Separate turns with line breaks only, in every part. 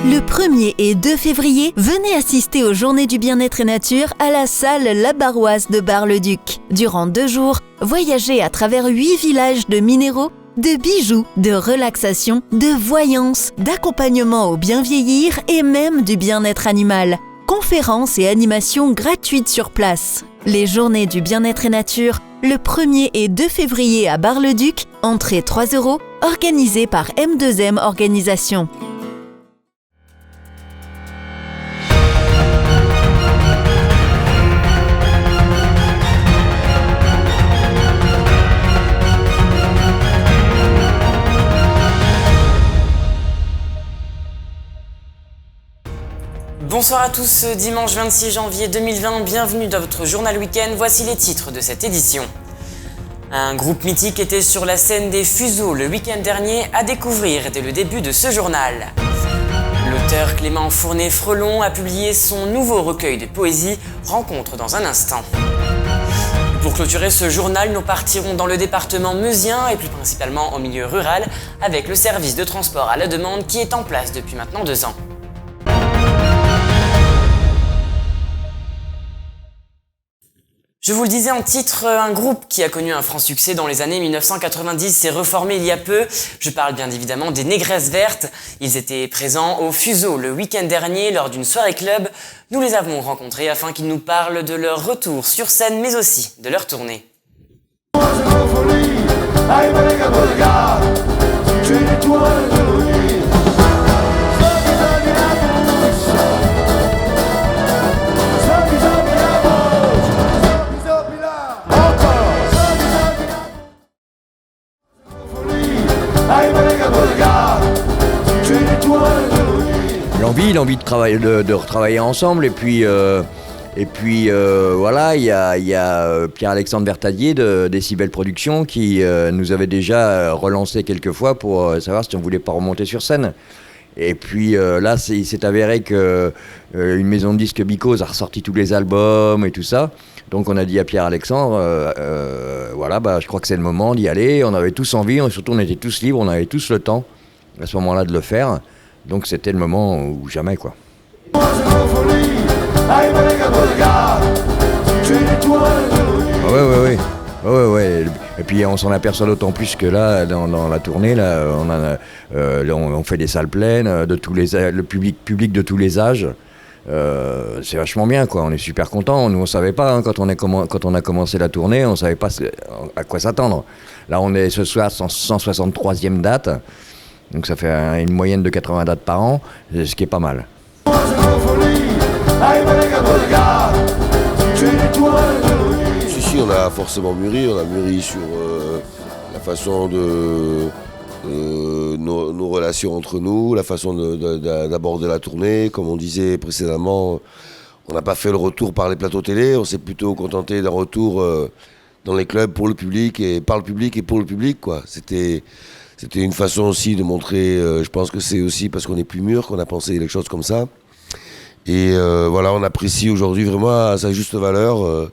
Le 1er et 2 février, venez assister aux Journées du bien-être et nature à la salle La Barroise de Bar-le-Duc. Durant 2 jours, voyagez à travers 8 villages de minéraux, de bijoux, de relaxation, de voyance, d'accompagnement au bien vieillir et même du bien-être animal. Conférences et animations gratuites sur place. Les Journées du bien-être et nature, le 1er et 2 février à Bar-le-Duc, entrée 3 €, organisée par M2M Organisation.
Bonsoir à tous, dimanche 26 janvier 2020, bienvenue dans votre journal week-end, voici les titres de cette édition. Un groupe mythique était sur la scène des Fuseaux le week-end dernier à découvrir dès le début de ce journal. L'auteur Clément Fournet-Frelon a publié son nouveau recueil de poésie, Rencontre dans un instant. Pour clôturer ce journal, nous partirons dans le département meusien et plus principalement en milieu rural avec le service de transport à la demande qui est en place depuis maintenant 2 ans. Je vous le disais en titre, un groupe qui a connu un franc succès dans les années 1990 s'est reformé il y a peu. Je parle bien évidemment des Négresses Vertes. Ils étaient présents au Fuseau le week-end dernier lors d'une soirée club. Nous les avons rencontrés afin qu'ils nous parlent de leur retour sur scène mais aussi de leur tournée.
L'envie de retravailler ensemble et puis voilà, il y a Pierre-Alexandre Bertadier de Décibel Productions qui nous avait déjà relancé quelques fois pour savoir si on voulait pas remonter sur scène. Et puis là, il s'est avéré que une maison de disques Because a ressorti tous les albums et tout ça. Donc on a dit à Pierre-Alexandre, je crois que c'est le moment d'y aller. On avait tous envie, surtout on était tous libres, on avait tous le temps à ce moment-là de le faire. Donc c'était le moment ou jamais, quoi. Ouais. Et puis on s'en aperçoit d'autant plus que là, dans la tournée, là, on fait des salles pleines, le public de tous les âges. C'est vachement bien, quoi. On est super contents. Nous on savait pas hein, quand on a commencé la tournée, on savait pas à quoi s'attendre. Là on est ce soir 163e date. Donc ça fait une moyenne de 80 dates par an, ce qui est pas mal.
Si, on a forcément mûri, on a mûri sur la façon de nos relations entre nous, la façon d'aborder la tournée. Comme on disait précédemment, on n'a pas fait le retour par les plateaux télé, on s'est plutôt contenté d'un retour dans les clubs pour le public et par le public et pour le public, quoi. C'était une façon aussi de montrer, je pense que c'est aussi parce qu'on est plus mûr qu'on a pensé les choses comme ça. Et on apprécie aujourd'hui vraiment à sa juste valeur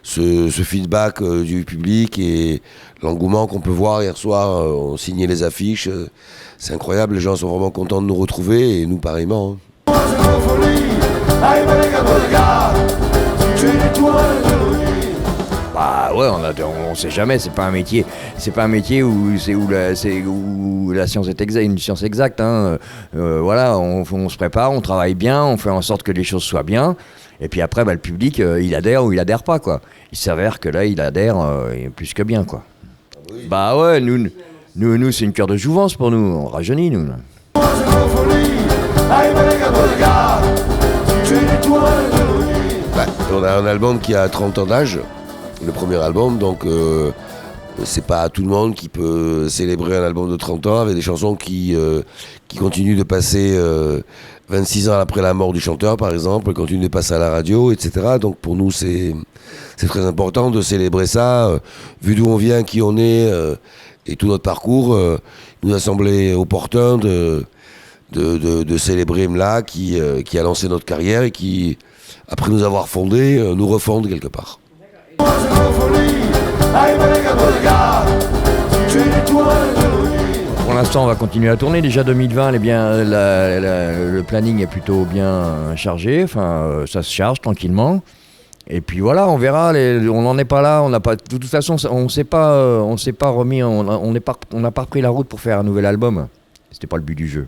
ce feedback du public et l'engouement qu'on peut voir. Hier soir, on signait les affiches. C'est incroyable, les gens sont vraiment contents de nous retrouver et nous pareillement.
Bah ouais, on sait jamais, c'est pas un métier où la science est exacte, une science exacte. Hein. On se prépare, on travaille bien, on fait en sorte que les choses soient bien. Et puis après, le public, il adhère ou il adhère pas, quoi. Il s'avère que là, il adhère plus que bien, quoi. Oui. Bah ouais, nous, c'est une cure de jouvence pour nous, on rajeunit, nous.
On a un album qui a 30 ans d'âge. Le premier album, donc c'est pas tout le monde qui peut célébrer un album de 30 ans avec des chansons qui continuent de passer 26 ans après la mort du chanteur, par exemple, continuent de passer à la radio, etc. Donc pour nous, c'est très important de célébrer ça. Vu d'où on vient, qui on est et tout notre parcours, il nous a semblé opportun de célébrer Mla qui a lancé notre carrière et qui, après nous avoir fondé, nous refonde quelque part.
Pour l'instant, on va continuer à tourner. Déjà 2020, elle est bien, le planning est plutôt bien chargé. Enfin, ça se charge tranquillement. Et puis voilà, on verra. On n'en est pas là. On n'a pas. De toute façon, on s'est pas remis. On n'a pas repris la route pour faire un nouvel album. C'était pas le but du jeu.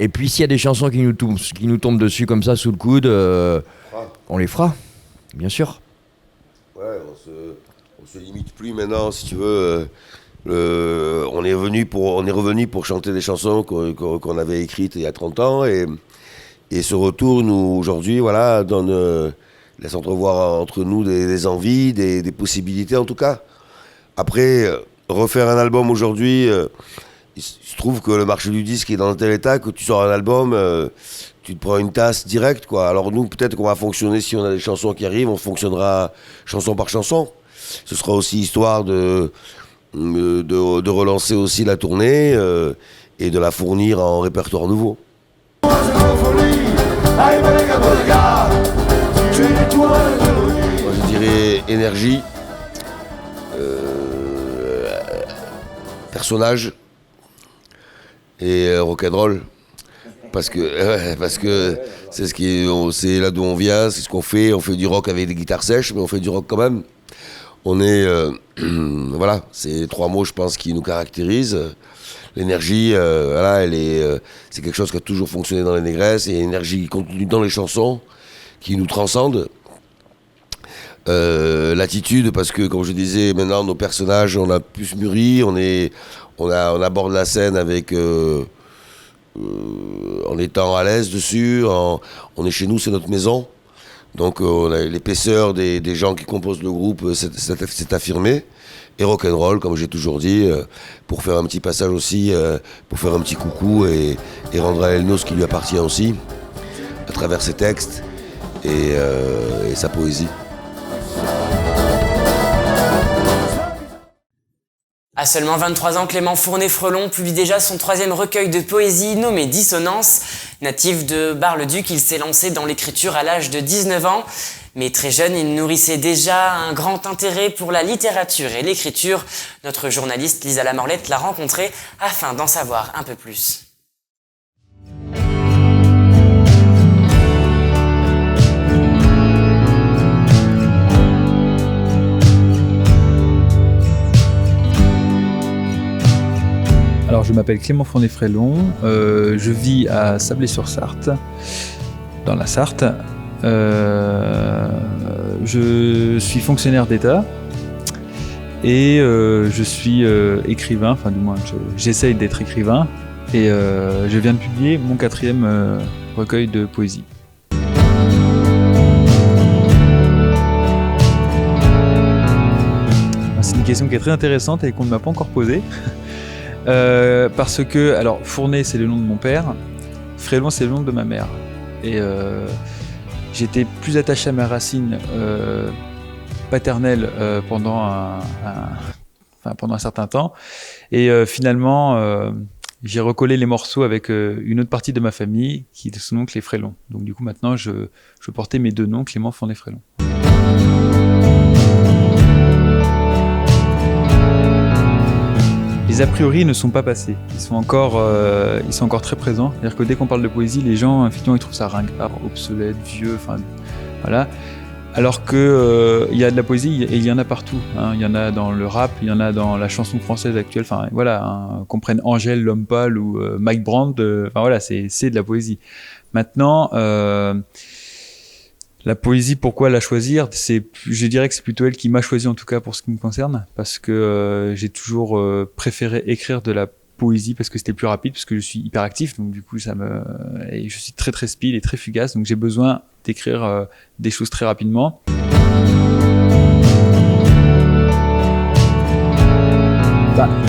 Et puis s'il y a des chansons qui nous tombent dessus comme ça sous le coude, on les fera, bien sûr.
Ouais, on se limite plus maintenant, si tu veux. On est revenu pour chanter des chansons qu'on avait écrites il y a 30 ans et ce retour nous aujourd'hui voilà laisse entrevoir entre nous des envies, des possibilités en tout cas. Après refaire un album aujourd'hui, il se trouve que le marché du disque est dans un tel état que tu sors un album, tu te prends une tasse directe quoi. Alors nous peut-être qu'on va fonctionner si on a des chansons qui arrivent, on fonctionnera chanson par chanson. Ce sera aussi histoire de relancer aussi la tournée et de la fournir en répertoire nouveau. Moi je dirais énergie, personnage et rock'n'roll parce que c'est là d'où on vient, c'est ce qu'on fait. On fait du rock avec des guitares sèches, mais on fait du rock quand même. On est, voilà, c'est 3 mots, je pense, qui nous caractérisent. L'énergie, voilà, c'est quelque chose qui a toujours fonctionné dans les Négresses, et l'énergie contenue dans les chansons qui nous transcende. L'attitude, parce que, comme je disais, maintenant, nos personnages, on a plus mûri, on aborde la scène avec, en étant à l'aise dessus, on est chez nous, c'est notre maison. Donc l'épaisseur des gens qui composent le groupe s'est affirmée. Et rock'n'roll, comme j'ai toujours dit, pour faire un petit passage aussi, pour faire un petit coucou et rendre à Elno ce qui lui appartient aussi, à travers ses textes et sa poésie.
À seulement 23 ans, Clément Fournet-Frelon publie déjà son 3e recueil de poésie nommé Dissonance. Natif de Bar-le-Duc, il s'est lancé dans l'écriture à l'âge de 19 ans. Mais très jeune, il nourrissait déjà un grand intérêt pour la littérature et l'écriture. Notre journaliste Lisa Lamorlette l'a rencontré afin d'en savoir un peu plus.
Alors, je m'appelle Clément Fournet-Frelon, je vis à Sablé-sur-Sarthe, dans la Sarthe. Je suis fonctionnaire d'État et je suis écrivain, enfin du moins j'essaye d'être écrivain, et je viens de publier mon 4e recueil de poésie. C'est une question qui est très intéressante et qu'on ne m'a pas encore posée. Parce que, alors, Fournet c'est le nom de mon père, Frelon c'est le nom de ma mère. Et j'étais plus attaché à mes racines paternelles pendant un certain temps. Et finalement, j'ai recollé les morceaux avec une autre partie de ma famille qui est son oncle les Frelon. Donc du coup maintenant je portais mes 2 noms, Clément Fournet-Frelon. Les a priori ne sont pas passés, ils sont encore très présents. C'est-à-dire que dès qu'on parle de poésie, les gens effectivement ils trouvent ça ringard, obsolète, vieux, enfin voilà. Alors que il y a de la poésie et il y en a partout. Hein. Il y en a dans le rap, il y en a dans la chanson française actuelle. Enfin voilà, hein, qu'on prenne Angèle, L'Homme Pâle ou Mike Brandt. Enfin voilà, c'est de la poésie. Maintenant. La poésie, pourquoi la choisir ? Je dirais que c'est plutôt elle qui m'a choisi, en tout cas pour ce qui me concerne, parce que j'ai toujours préféré écrire de la poésie parce que c'était plus rapide, parce que je suis hyper actif, donc du coup et je suis très très speed et très fugace, donc j'ai besoin d'écrire des choses très rapidement.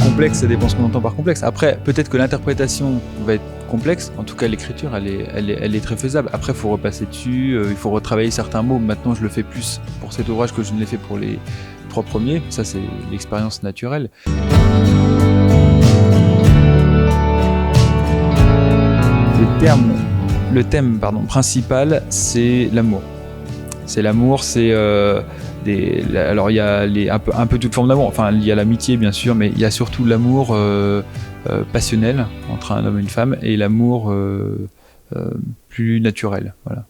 Complexe, ça dépend ce qu'on entend par complexe. Après, peut-être que l'interprétation va être complexe. En tout cas, l'écriture, elle est très faisable. Après, il faut repasser dessus, il faut retravailler certains mots. Maintenant, je le fais plus pour cet ouvrage que je ne l'ai fait pour les 3 premiers. Ça, c'est l'expérience naturelle. Le thème principal, c'est l'amour. C'est l'amour, alors il y a un peu toute forme d'amour. Enfin, il y a l'amitié bien sûr, mais il y a surtout l'amour passionnel entre un homme et une femme, et l'amour plus naturel. Voilà.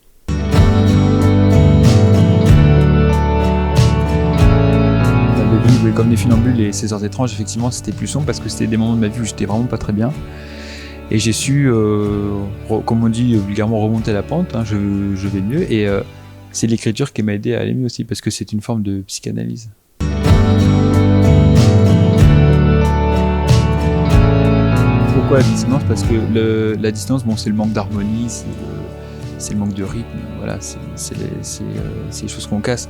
Comme Les Funambules et 16 heures étranges, effectivement, c'était plus sombre parce que c'était des moments de ma vie où j'étais vraiment pas très bien. Et j'ai su, comme on dit vulgairement, remonter la pente, hein, je vais mieux. Et c'est l'écriture qui m'a aidé à aller mieux aussi, parce que c'est une forme de psychanalyse. Pourquoi la dissonance ? Parce que la dissonance, bon, c'est le manque d'harmonie, c'est le manque de rythme, voilà, c'est les choses qu'on casse.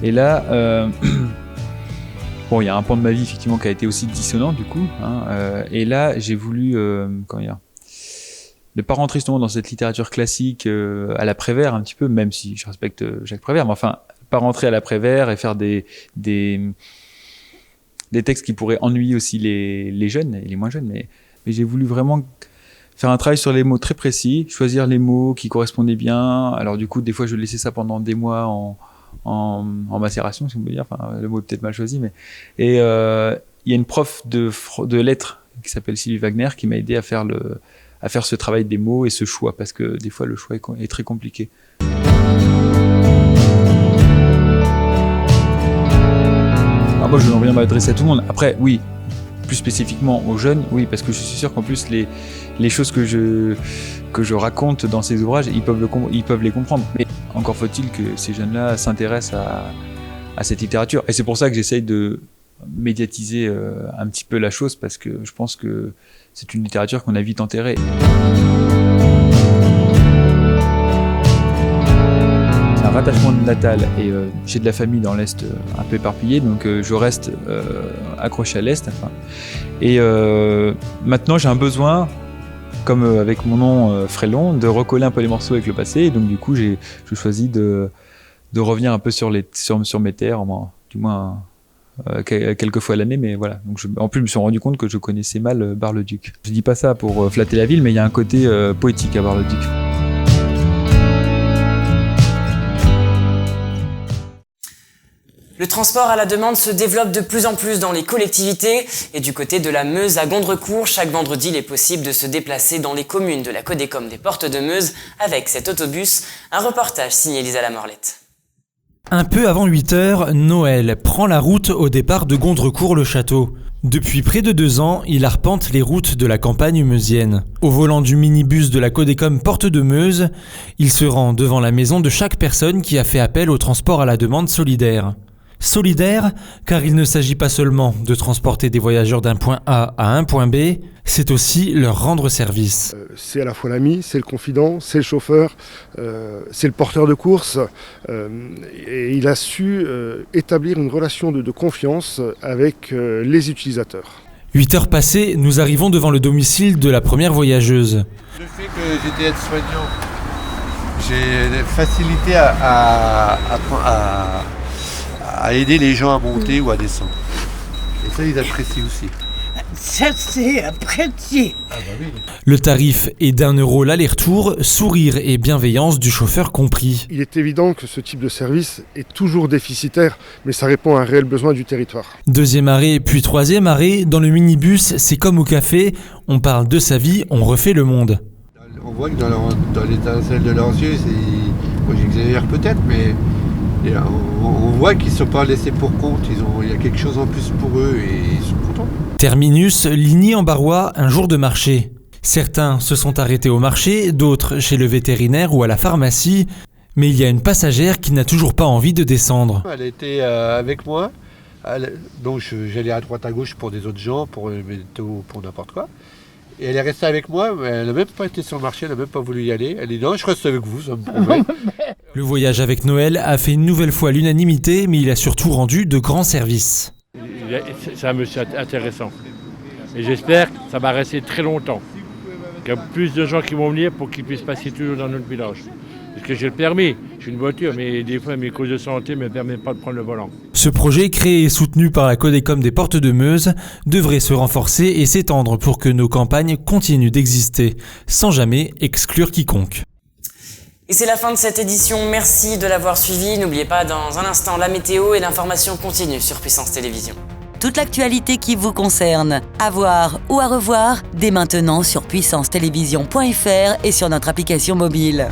Et là, bon, il y a un pan de ma vie effectivement qui a été aussi dissonant du coup, hein, et là j'ai voulu, ne pas rentrer justement dans cette littérature classique à la Prévert un petit peu, même si je respecte Jacques Prévert, mais enfin, pas rentrer à la Prévert et faire des textes qui pourraient ennuyer aussi les jeunes et les moins jeunes, mais j'ai voulu vraiment faire un travail sur les mots très précis, choisir les mots qui correspondaient bien. Alors du coup, des fois je laissais ça pendant des mois en macération, si on peut dire, enfin, le mot est peut-être mal choisi, mais il y a une prof de lettres qui s'appelle Sylvie Wagner qui m'a aidé à faire ce travail des mots et ce choix, parce que des fois le choix est très compliqué. Alors moi je veux bien m'adresser à tout le monde. Après oui, plus spécifiquement aux jeunes, oui, parce que je suis sûr qu'en plus les choses que je raconte dans ces ouvrages, ils peuvent les comprendre. Mais encore faut-il que ces jeunes-là s'intéressent à cette littérature. Et c'est pour ça que j'essaye de médiatiser un petit peu la chose, parce que je pense que c'est une littérature qu'on a vite enterrée. C'est un rattachement natal et j'ai de la famille dans l'Est un peu éparpillée, donc je reste accroché à l'Est. Enfin. Et maintenant j'ai un besoin, comme avec mon nom Frélon, de recoller un peu les morceaux avec le passé. Et donc du coup, j'ai choisi de revenir un peu sur mes terres, du moins quelques fois à l'année. Mais voilà. Donc en plus, je me suis rendu compte que je connaissais mal Bar-le-Duc. Je dis pas ça pour flatter la ville, mais il y a un côté poétique à Bar-le-Duc.
Le transport à la demande se développe de plus en plus dans les collectivités et du côté de la Meuse à Gondrecourt, chaque vendredi il est possible de se déplacer dans les communes de la Codécom des Portes de Meuse avec cet autobus. Un reportage signé Lisa Lamorlette.
Un peu avant 8h, Noël prend la route au départ de Gondrecourt-le-Château. Depuis près de 2 ans, il arpente les routes de la campagne meusienne. Au volant du minibus de la Codécom Portes de Meuse, il se rend devant la maison de chaque personne qui a fait appel au transport à la demande solidaire. Solidaire, car il ne s'agit pas seulement de transporter des voyageurs d'un point A à un point B, c'est aussi leur rendre service.
C'est à la fois l'ami, c'est le confident, c'est le chauffeur, c'est le porteur de course. Et il a su établir une relation de confiance avec les utilisateurs.
8 heures passées, nous arrivons devant le domicile de la première voyageuse.
Le fait que j'étais aide-soignant, j'ai facilité à aider les gens à monter ou à descendre. Et ça, ils apprécient aussi.
Ça, c'est apprécié.
Ah bah oui.
Le tarif est d'1 € l'aller-retour, sourire et bienveillance du chauffeur compris.
Il est évident que ce type de service est toujours déficitaire, mais ça répond à un réel besoin du territoire.
2e arrêt, puis 3e arrêt, dans le minibus, c'est comme au café, on parle de sa vie, on refait le monde.
On voit que dans l'étincelle de leurs yeux, moi j'exagère peut-être, mais on voit qu'ils ne sont pas laissés pour compte, il y a quelque chose en plus pour eux et ils sont contents.
Terminus, Ligny-en-Barrois, un jour de marché. Certains se sont arrêtés au marché, d'autres chez le vétérinaire ou à la pharmacie, mais il y a une passagère qui n'a toujours pas envie de descendre.
Elle était avec moi, donc j'allais à droite à gauche pour des autres gens, pour n'importe quoi. Et elle est restée avec moi, mais elle n'a même pas été sur le marché, elle n'a même pas voulu y aller. Elle dit non, je reste avec vous, ça me promet.
Le voyage avec Noël a fait une nouvelle fois l'unanimité, mais il a surtout rendu de grands services.
C'est un monsieur intéressant. Et j'espère que ça va rester très longtemps. Qu'il y a plus de gens qui vont venir pour qu'ils puissent passer toujours dans notre village. Parce que j'ai le permis, j'ai une voiture, mais des fois mes causes de santé ne me permettent pas de prendre le volant.
Ce projet, créé et soutenu par la Codécom des Portes de Meuse, devrait se renforcer et s'étendre pour que nos campagnes continuent d'exister, sans jamais exclure quiconque.
Et c'est la fin de cette édition, merci de l'avoir suivi. N'oubliez pas, dans un instant, la météo et l'information continue sur Puissance Télévisions.
toute l'actualité qui vous concerne. À voir ou à revoir dès maintenant sur puissancetélévision.fr et sur notre application mobile.